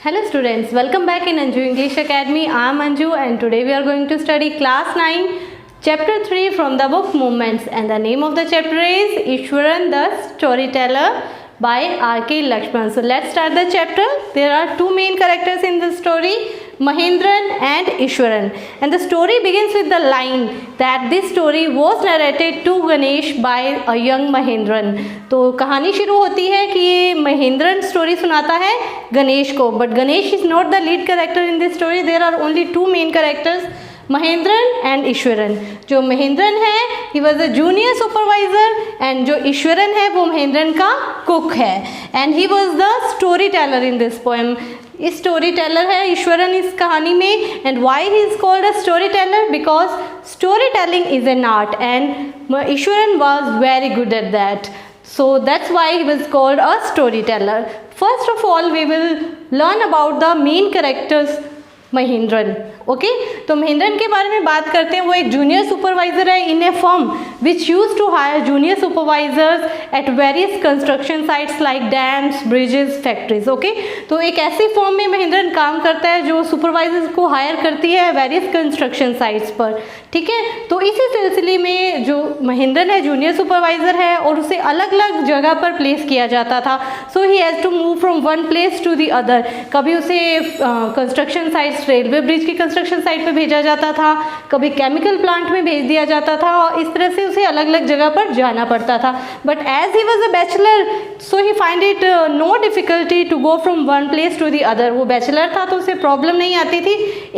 Hello students, welcome back in Anju English Academy. I am Anju and today we are going to study class 9 chapter 3 from the book Movements, and the name of the chapter is Ishwaran the Storyteller by R.K. Lakshman. So let's start the chapter. There are two main characters in the story, Mahendran and Ishwaran, and the story begins with the line that this story was narrated to Ganesh by a young Mahendran. तो कहानी शुरू होती है कि Mahendran story सुनाता है गणेश को, but Ganesh is not the lead character in this story. There are only two main characters, Mahendran and Eshwaran. जो महेंद्रन है he was a junior supervisor and जो ईश्वरन है वो महेंद्रन का कुक है, and he was the story teller in this poem. इस story teller है ईश्वरन इस कहानी में. And why he is called a story teller? Because story telling is an art and Eswaran was very good at that. So that's why he was called a storyteller. First of all, we will learn about the main characters, Mahendran. Okay तो महेंद्रन के बारे में बात करते हैं. वो एक junior supervisor है in a firm which use to hire junior supervisors at various construction sites like dams, bridges, factories. Okay तो एक ऐसी फर्म में महेंद्रन काम करता है जो सुपरवाइजर्स को हायर करती है वेरियस कंस्ट्रक्शन साइट्स पर. ठीक है, तो इसी सिलसिले में जो महेंद्रन है जूनियर सुपरवाइजर है और उसे अलग अलग जगह पर प्लेस किया जाता था. So he has to move from one place to the other. कभी उसे कंस्ट्रक्शन साइट्स, रेलवे ब्रिज की कंस्ट्रक्शन साइट पे भेजा जाता था, कभी केमिकल प्लांट में भेज दिया जाता था, और इस तरह से उसे अलग अलग जगह पर जाना पड़ता था. But as he was a bachelor so he find it no difficulty to go from one place to the other. वो बैचलर था तो उसे प्रॉब्लम नहीं आती थी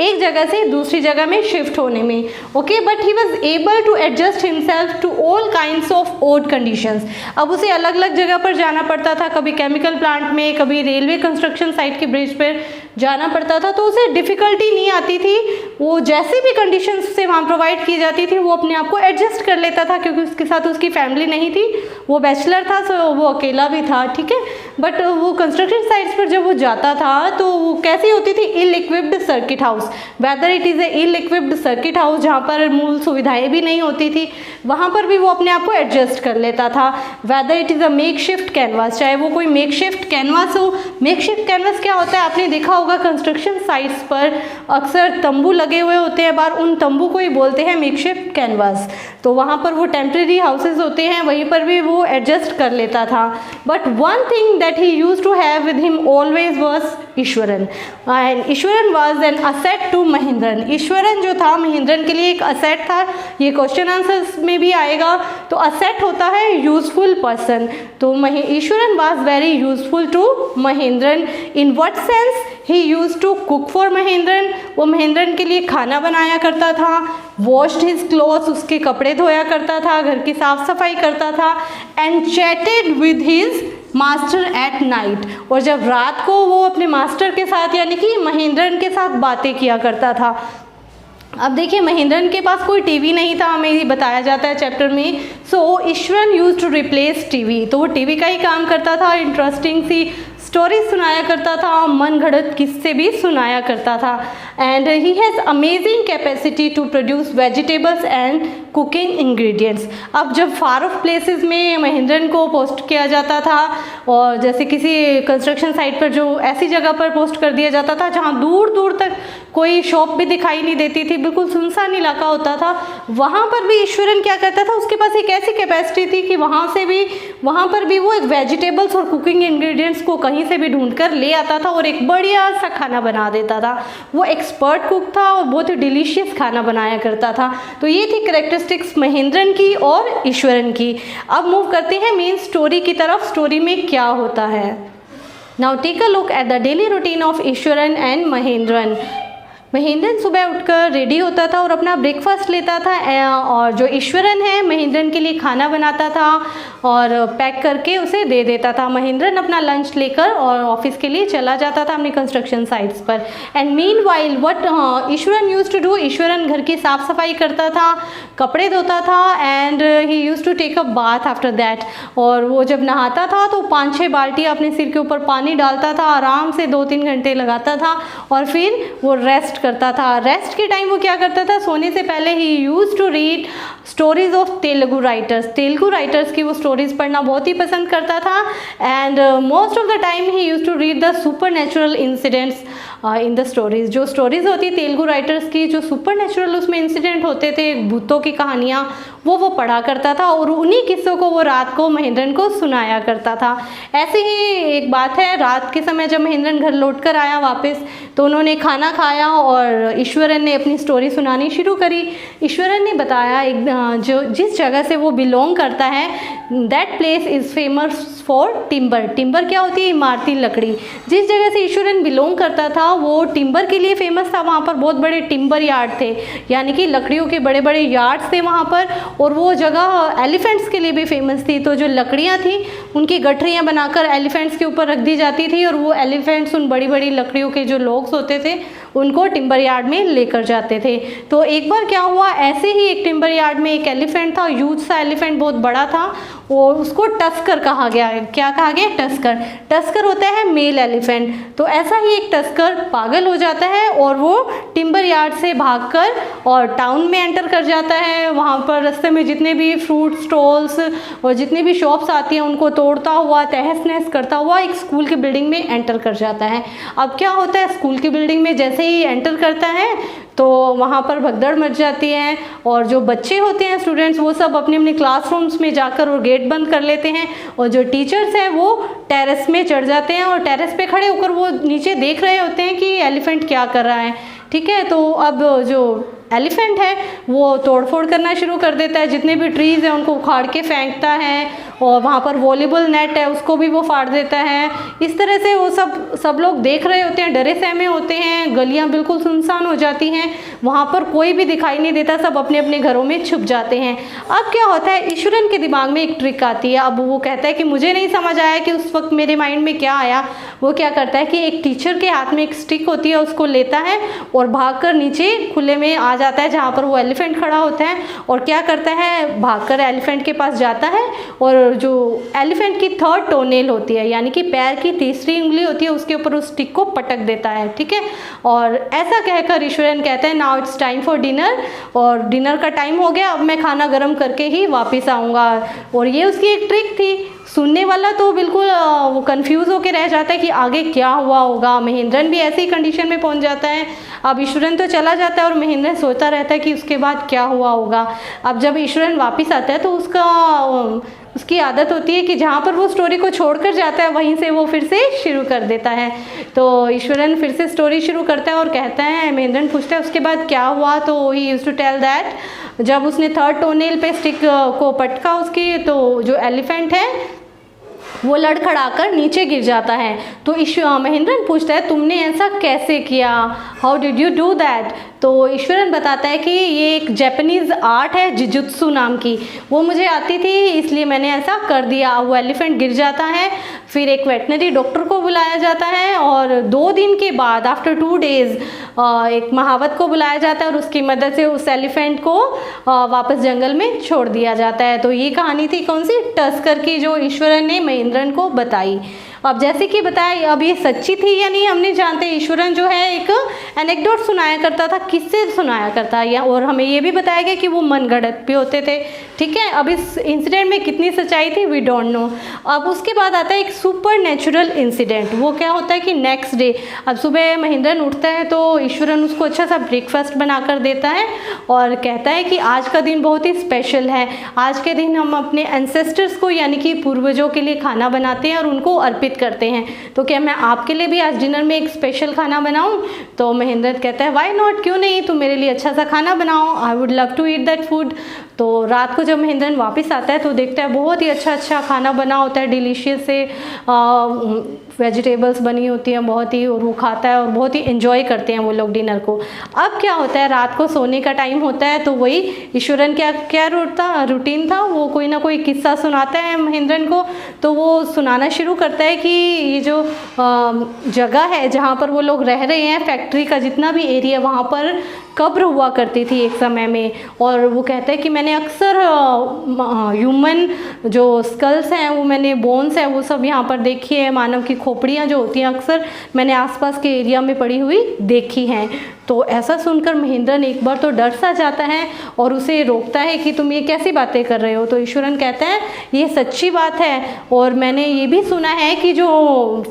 एक जगह से दूसरी जगह में शिफ्ट होने में. Okay but he was able to adjust himself to all kinds of odd conditions. अब उसे अलग अलग जगह पर जाना पड़ता था, कभी केमिकल प्लांट में, कभी रेलवे कंस्ट्रक्शन साइट के ब्रिज पर जाना पड़ता था, तो उसे डिफ़िकल्टी नहीं आती थी. वो जैसी भी कंडीशंस से वहाँ प्रोवाइड की जाती थी वो अपने आप को एडजस्ट कर लेता था, क्योंकि उसके साथ उसकी फैमिली नहीं थी, वो बैचलर था, सो वो अकेला भी था. ठीक है, बट वो कंस्ट्रक्शन साइट्स पर जब वो जाता था तो वो कैसी होती थी, ill equipped circuit house. Whether it is a ill equipped circuit house जहाँ पर मूल सुविधाएँ भी नहीं होती थी, वहाँ पर भी वो अपने आप को एडजस्ट कर लेता था. Weather it is a make shift canvas, चाहे वो कोई मेक शिफ्ट कैनवास हो. मेक शिफ्ट कैनवास क्या होता है, आपने देखा होगा कंस्ट्रक्शन साइट्स पर अक्सर तंबू लगे हुए होते हैं बाहर, उन तंबू को ही बोलते हैं मेकशिफ्ट कैनवास. तो वहाँ पर वो टेम्प्रेरी हाउसेज होते हैं, वहीं पर भी वो एडजस्ट कर लेता था. But one thing that he used to have with him always was Eshwaran, and Eshwaran was an asset to Mahendran. Eshwaran जो था महेंद्रन के लिए एक असेट था. ये क्वेश्चन आंसर्स में भी आएगा. तो असेट होता है यूजफुल पर्सन. तो Eshwaran was very useful to Mahendran. In what sense? He use to cook for Mahendran. वो महेंद्रन के लिए खाना बनाया करता था, वॉश्ड हिज क्लॉथ्स, उसके कपड़े धोया करता था, घर की साफ सफाई करता था, and chatted with his master at night. और जब रात को वो अपने मास्टर के साथ यानी कि महेंद्रन के साथ बातें किया करता था. अब देखिए महेंद्रन के पास कोई टीवी नहीं था, हमें ये बताया जाता है चैप्टर में. So Eswaran used to replace TV. तो वो टीवी का ही काम करता था, इंटरेस्टिंग सी स्टोरी सुनाया करता था, मन घड़त किस्से भी सुनाया करता था. And he has amazing capacity to produce vegetables and cooking ingredients. अब जब फार ऑफ प्लेसेस में महेंद्रन को पोस्ट किया जाता था, और जैसे किसी कंस्ट्रक्शन साइट पर जो ऐसी जगह पर पोस्ट कर दिया जाता था जहाँ दूर दूर तक कोई शॉप भी दिखाई नहीं देती थी, बिल्कुल सुनसान इलाका होता था, वहाँ पर भी ईश्वरन क्या करता था, उसके पास एक ऐसी कैपेसिटी थी कि वहाँ पर भी वो एक वेजिटेबल्स और कुकिंग इंग्रेडिएंट्स को कहीं से भी ढूंढ कर ले आता था और एक बढ़िया सा खाना बना देता था. वो एक्सपर्ट कुक था और बहुत ही डिलीशियस खाना बनाया करता था. तो ये थी कैरेक्टरिस्टिक्स महेंद्रन की और ईश्वरन की. अब मूव करते हैं मेन स्टोरी की तरफ. स्टोरी में क्या होता है. Now take a look at the daily routine of Eshwaran and Mahendran. Mahendran सुबह उठकर रेडी होता था और अपना ब्रेकफास्ट लेता था, और जो ईश्वरन है महेंद्रन के लिए खाना बनाता था और पैक करके उसे दे देता था. महेंद्रन अपना लंच लेकर और ऑफिस के लिए चला जाता था अपनी कंस्ट्रक्शन साइट्स पर. And meanwhile what Eshwaran used to do, Eshwaran घर की साफ सफाई करता था, कपड़े धोता था, and he used to take a bath after that. और वो जब नहाता था तो 5-6 बाल्टियाँ अपने सिर के ऊपर पानी डालता था, आराम से 2-3 घंटे लगाता था और फिर वो रेस्ट रेस्ट करता था। रेस्ट के टाइम वो क्या करता था, सोने से पहले he used to read stories of Telugu writers. Telugu writers की वो स्टोरीज पढ़ना बहुत ही पसंद करता था। And most of the time he used to read the supernatural incidents in the stories. जो स्टोरीज होती तेलुगु राइटर्स की, जो सुपर नेचुरल उसमें इंसिडेंट होते थे, भूतों की कहानियाँ, वो पढ़ा करता था और उन्हीं किस्सों को वो रात को महेंद्रन को सुनाया करता था। ऐसे ही एक बात है, रात के समय जब महेंद्रन घर लौट कर आया वापस, तो उन्होंने खाना खाया और ईश्वरन ने अपनी स्टोरी सुनानी शुरू करी। ईश्वरन ने बताया एक जो जिस जगह से वो बिलोंग करता है, that place is famous for timber. Timber क्या होती है, इमारती लकड़ी। जिस जगह से ईश्वरन बिलोंग करता था वो टिम्बर के लिए फेमस था। वहाँ पर बहुत बड़े टिम्बर यार्ड थे, यानी कि लकड़ियों के बड़े बड़े यार्ड्स थे वहाँ पर। और वो जगह एलिफेंट्स के लिए भी फेमस थी। तो जो लकड़ियाँ थी उनकी गठरियाँ बनाकर एलिफेंट्स के ऊपर रख दी जाती थी और वो एलिफेंट्स उन बड़ी बड़ी लकड़ियों के जो लॉग्स होते थे उनको टिम्बर यार्ड में लेकर जाते थे। तो एक बार क्या हुआ, ऐसे ही एक टिम्बर यार्ड में एक एलिफेंट था, ह्यूज सा एलिफेंट, बहुत बड़ा था। और उसको टस्कर कहा गया। क्या कहा गया, टस्कर। टस्कर होता है मेल एलिफेंट। तो ऐसा ही एक टस्कर पागल हो जाता है और वो टिम्बर यार्ड से भागकर और टाउन में एंटर कर जाता है। वहाँ पर रास्ते में जितने भी फ्रूट स्टॉल्स और जितनी भी शॉप्स आती हैं उनको तोड़ता हुआ, तहस नहस करता हुआ एक स्कूल की बिल्डिंग में एंटर कर जाता है। अब क्या होता है, स्कूल की बिल्डिंग में जैसे ही एंटर करता है तो वहाँ पर भगदड़ मच जाती है और जो बच्चे होते हैं स्टूडेंट्स, वो सब अपने अपने क्लासरूम्स में जाकर और गेट बंद कर लेते हैं। और जो टीचर्स हैं वो टेरेस में चढ़ जाते हैं और टेरेस पे खड़े होकर वो नीचे देख रहे होते हैं कि एलिफेंट क्या कर रहा है। ठीक है, तो अब जो एलिफेंट है वो तोड़फोड़ करना शुरू कर देता है। जितने भी ट्रीज़ हैं उनको उखाड़ के फेंकता है और वहाँ पर वॉलीबॉल नेट है उसको भी वो फाड़ देता है। इस तरह से वो सब लोग देख रहे होते हैं, डरे सहमे होते हैं। गलियाँ बिल्कुल सुनसान हो जाती हैं, वहाँ पर कोई भी दिखाई नहीं देता, सब अपने अपने घरों में छुप जाते हैं। अब क्या होता है, ईश्वरन के दिमाग में एक ट्रिक आती है। अब वो कहता है कि मुझे नहीं समझ आया कि उस वक्त मेरे माइंड में क्या आया। वो क्या करता है कि एक टीचर के हाथ में एक स्टिक होती है, उसको लेता है और भागकर नीचे खुले में आ जाता है जहाँ पर वो एलिफेंट खड़ा होता है। और क्या करता है, भागकर एलिफेंट के पास जाता है और जो एलिफेंट की थर्ड टोनेल होती है, यानी कि पैर की तीसरी उंगली होती है, उसके ऊपर उस स्टिक को पटक देता है। ठीक है, और ऐसा कहकर ईश्वरन कहते हैं now it's time for dinner, और डिनर का टाइम हो गया, अब मैं खाना गर्म करके ही वापस आऊँगा। और ये उसकी एक ट्रिक थी। सुनने वाला तो बिल्कुल वो कंफ्यूज होकर रह जाता है कि आगे क्या हुआ होगा। महेंद्रन भी ऐसी कंडीशन में पहुंच जाता है। अब ईश्वरन तो चला जाता है और महेंद्रन सोचता रहता है कि उसके बाद क्या हुआ होगा। अब जब ईश्वरन वापस आता है तो उसकी आदत होती है कि जहाँ पर वो स्टोरी को छोड़कर जाता है वहीं से वो फिर से शुरू कर देता है। तो ईश्वरन फिर से स्टोरी शुरू करता है और कहता है, महेंद्रन पूछता है उसके बाद क्या हुआ, तो he used to tell that जब उसने थर्ड टोनेल पे स्टिक को पटका उसकी, तो जो एलिफेंट है वो लड़खड़ाकर नीचे गिर जाता है। तो महेंद्रन पूछता है तुमने ऐसा कैसे किया, how did you do that. तो ईश्वरन बताता है कि ये एक जापानीज़ आर्ट है जुजुत्सु नाम की, वो मुझे आती थी इसलिए मैंने ऐसा कर दिया। वो एलिफेंट गिर जाता है, फिर एक वेटनरी डॉक्टर को बुलाया जाता है और 2 दिन के बाद आफ्टर 2 डेज़ एक महावत को बुलाया जाता है और उसकी मदद से उस एलिफेंट को वापस जंगल में छोड़ दिया जाता है। तो ये कहानी थी कौन सी, टस्कर की, जो ईश्वरन ने महेंद्रन को बताई। अब जैसे कि बताया, अब ये सच्ची थी या नहीं हम नहीं जानते। ईश्वरन जो है एक एनेक्डोट सुनाया करता था, किससे सुनाया करता है, और हमें ये भी बताया गया कि वो मनगढ़ंत भी होते थे। ठीक है, अब इस इंसिडेंट में कितनी सच्चाई थी वी डोंट नो। अब उसके बाद आता है एक सुपर नेचुरल इंसिडेंट। वो क्या होता है कि नेक्स्ट डे, अब सुबह महेंद्रन उठता है तो ईश्वरन उसको अच्छा सा ब्रेकफास्ट बनाकर देता है और कहता है कि आज का दिन बहुत ही स्पेशल है। आज के दिन हम अपने एंसेस्टर्स को यानी कि पूर्वजों के लिए खाना बनाते हैं और उनको अर्पित करते हैं। तो क्या मैं आपके लिए भी आज डिनर में एक स्पेशल खाना बनाऊं? तो महेंद्रन कहता है व्हाई नॉट, क्यों नहीं, तुम मेरे लिए अच्छा सा खाना बनाओ, I would love to eat that food. तो रात को जब महेंद्रन वापस आता है तो देखता है बहुत ही अच्छा खाना बना होता है, डिलीशियस से वेजिटेबल्स बनी होती हैं बहुत ही, और वो खाता है और बहुत ही एंजॉय करते हैं वो लोग डिनर को। अब क्या होता है, रात को सोने का टाइम होता है तो वही ईश्वरन क्या रूटीन था, वो कोई ना कोई किस्सा सुनाता है महेंद्रन को। तो वो सुनाना शुरू करता है कि ये जो जगह है जहाँ पर वो लोग रह रहे हैं, फैक्ट्री का जितना भी एरिया, वहाँ पर कब्र हुआ करती थी एक समय में। और वो कहता है कि मैंने अक्सर ह्यूमन जो स्कल्स हैं, वो मैंने बोन्स हैं वो सब यहाँ पर देखी है, मानव की खोपड़ियाँ जो होती हैं अक्सर मैंने आसपास के एरिया में पड़ी हुई देखी हैं। तो ऐसा सुनकर महेंद्रन एक बार तो डर सा जाता है और उसे रोकता है कि तुम ये कैसी बातें कर रहे हो। तो ईश्वरन कहता है ये सच्ची बात है, और मैंने ये भी सुना है कि जो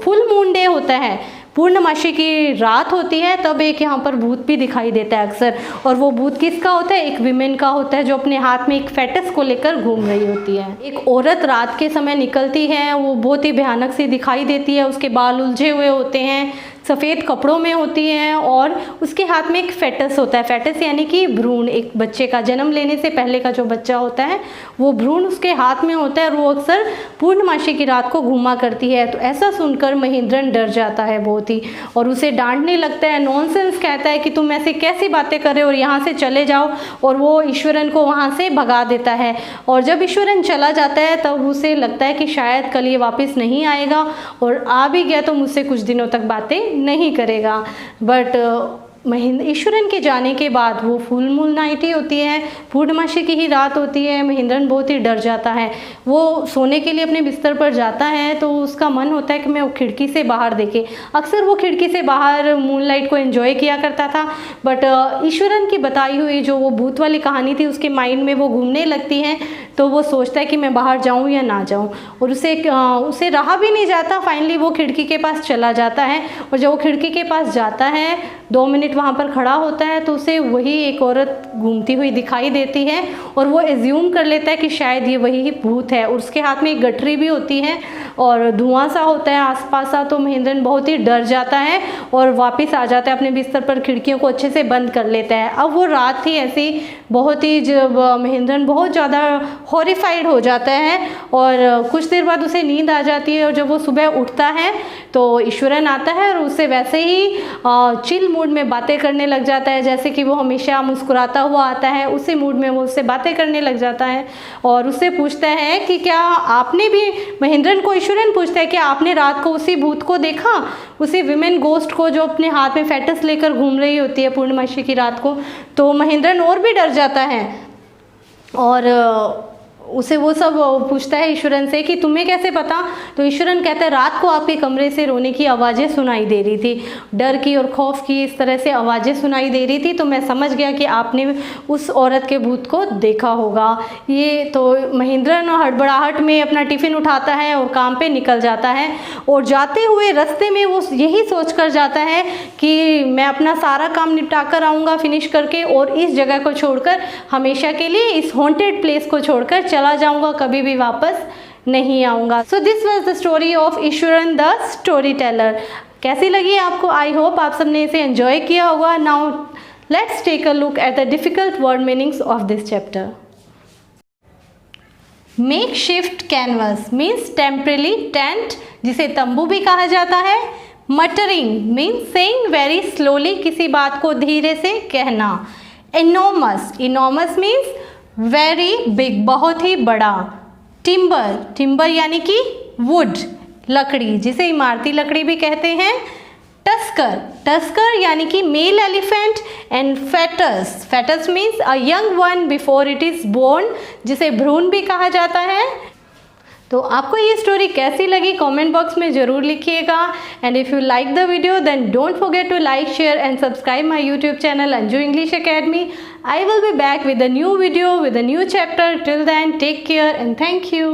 फुल मून डे होता है, पूर्णमासी की रात होती है, तब एक यहाँ पर भूत भी दिखाई देता है अक्सर। और वो भूत किसका होता है? एक विमेन का होता है जो अपने हाथ में एक फेटस को लेकर घूम रही होती है। एक औरत रात के समय निकलती है, वो बहुत ही भयानक सी दिखाई देती है, उसके बाल उलझे हुए होते हैं, सफ़ेद कपड़ों में होती हैं और उसके हाथ में एक फेटस होता है। फेटस यानी कि भ्रूण, एक बच्चे का जन्म लेने से पहले का जो बच्चा होता है वो भ्रूण उसके हाथ में होता है और वो अक्सर पूर्णमासी की रात को घूमा करती है। तो ऐसा सुनकर महेंद्रन डर जाता है बहुत ही और उसे डांटने लगता है, नॉनसेंस कहता है कि तुम ऐसे कैसी बातें कर रहे हो और यहाँ से चले जाओ। और वो ईश्वरन को वहाँ से भगा देता है। और जब ईश्वरन चला जाता है तब उसे लगता है कि शायद कल ये वापस नहीं आएगा, और आ भी गया तो मुझसे कुछ दिनों तक बातें नहीं करेगा। बट ईश्वरन के जाने के बाद वो फुल मून नाइट ही होती है, पूर्णमासी की ही रात होती है। महेंद्रन बहुत ही डर जाता है। वो सोने के लिए अपने बिस्तर पर जाता है तो उसका मन होता है कि मैं वो खिड़की से बाहर देखे। अक्सर वो खिड़की से बाहर मूनलाइट को एंजॉय किया करता था। बट ईश्वरन की बताई हुई जो वो भूत वाली कहानी थी उसके माइंड में वो घूमने लगती है, तो वो सोचता है कि मैं बाहर जाऊँ या ना जाऊँ, और उसे रहा भी नहीं जाता। फाइनली वो खिड़की के पास चला जाता है, और जब वो खिड़की के पास जाता है 2 मिनट वहाँ पर खड़ा होता है तो उसे वही एक औरत घूमती हुई दिखाई देती है, और वो एज्यूम कर लेता है कि शायद ये वही भूत है। और उसके हाथ में एक गठरी भी होती है और धुआं सा होता है आसपास सा। तो महेंद्रन बहुत ही डर जाता है और वापस आ जाता है अपने बिस्तर पर, खिड़कियों को अच्छे से बंद कर लेता है। अब वो रात थी ऐसी बहुत ही, जब महेंद्रन बहुत ज़्यादा हॉरिफाइड हो जाता है और कुछ देर बाद उसे नींद आ जाती है। और जब वो सुबह उठता है तो ईश्वरन आता है और उससे वैसे ही चिल मूड में बातें करने लग जाता है, जैसे कि वो हमेशा मुस्कुराता हुआ आता है, उसी मूड में वो उससे बातें करने लग जाता है। और उससे पूछता है कि क्या आपने भी, महेंद्रन को ईश्वरन पूछता है कि आपने रात को उसी भूत को देखा, उसी विमेन गोस्ट को जो अपने हाथ में फेटस लेकर घूम रही होती है पूर्णमासी की रात को। तो महेंद्रन और भी डर जाता है और उसे वो सब पूछता है ईश्वरन से कि तुम्हें कैसे पता। तो ईश्वरन कहता है रात को आपके कमरे से रोने की आवाज़ें सुनाई दे रही थी, डर की और खौफ की, इस तरह से आवाज़ें सुनाई दे रही थी, तो मैं समझ गया कि आपने उस औरत के भूत को देखा होगा। ये तो महेंद्रन हड़बड़ाहट में अपना टिफ़िन उठाता है और काम पे निकल जाता है। और जाते हुए रास्ते में वो यही सोच कर जाता है कि मैं अपना सारा काम निपटा कर आऊँगा फिनिश करके, और इस जगह को छोड़कर हमेशा के लिए इस हॉन्टेड प्लेस को छोड़कर चला जाऊंगा, कभी भी वापस नहीं आऊँगा। So this was the story of Eswaran the story Taylor. कैसी लगी आपको? आई होप आप सबने इसे एंजॉय किया होगा। Now let's take a look at the difficult word meanings of this chapter. Makeshift canvas means temporary tent, जिसे तंबू भी कहा जाता है। Muttering means saying very slowly, किसी बात को धीरे से कहना। Enormous, enormous means very big, बहुत ही बड़ा। टिम्बर, टिम्बर यानी कि वुड, लकड़ी, जिसे इमारती लकड़ी भी कहते हैं। टस्कर, टस्कर यानी कि male elephant. And foetus, foetus means a young one before it is born, जिसे भ्रूण भी कहा जाता है। तो आपको ये स्टोरी कैसी लगी कमेंट बॉक्स में ज़रूर लिखिएगा। And if you like the video then don't forget to like, share and subscribe my YouTube channel Anju English academy. I will be back with a new video with a new chapter. Till then, take care and thank you.